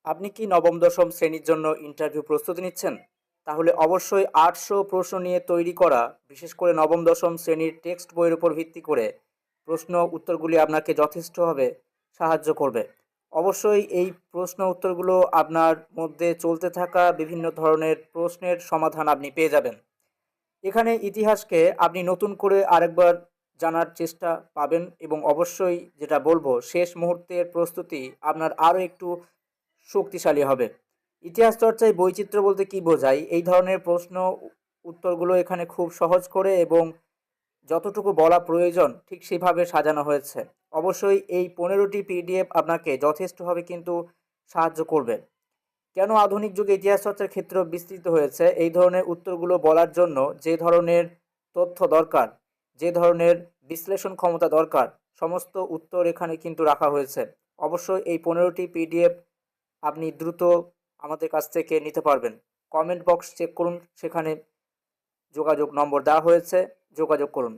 আপনি কি নবম দশম শ্রেণীর জন্য ইন্টারভিউ প্রস্তুতি নিচ্ছেন? তাহলে অবশ্যই ৮০০ প্রশ্ন নিয়ে তৈরি করা, বিশেষ করে নবম দশম শ্রেণীর টেক্সট বইয়ের উপর ভিত্তি করে প্রশ্ন উত্তরগুলি আপনাকে যথেষ্টভাবে সাহায্য করবে। অবশ্যই এই প্রশ্ন উত্তরগুলো আপনার মধ্যে চলতে থাকা বিভিন্ন ধরনের প্রশ্নের সমাধান আপনি পেয়ে যাবেন। এখানে ইতিহাসকে আপনি নতুন করে আরেকবার জানার চেষ্টা পাবেন এবং অবশ্যই যেটা বলবো, শেষ মুহূর্তের প্রস্তুতি আপনার আরও একটু শক্তিশালী হবে। ইতিহাস চর্চায় বৈচিত্র্য বলতে কি বোঝায়? এই ধরনের প্রশ্ন উত্তরগুলো এখানে খুব সহজ করে এবং যতটুকু বলা প্রয়োজন ঠিক সেভাবে সাজানো হয়েছে। অবশ্যই এই 15টি পিডিএফ আপনাকে যথেষ্টভাবে কিন্তু সাহায্য করবে। কেন আধুনিক যুগে ইতিহাস চর্চার ক্ষেত্র বিস্তৃত হয়েছে? এই ধরনের উত্তরগুলো বলার জন্য যে ধরনের তথ্য দরকার, যে ধরনের বিশ্লেষণ ক্ষমতা দরকার, সমস্ত উত্তর এখানে কিন্তু রাখা হয়েছে। অবশ্যই এই 15টি পিডিএফ আপনি দ্রুত আমাদের কাছ থেকে নিতে পারবেন। কমেন্ট বক্স চেক করুন, সেখানে যোগাযোগ নম্বর দেওয়া হয়েছে, যোগাযোগ করুন।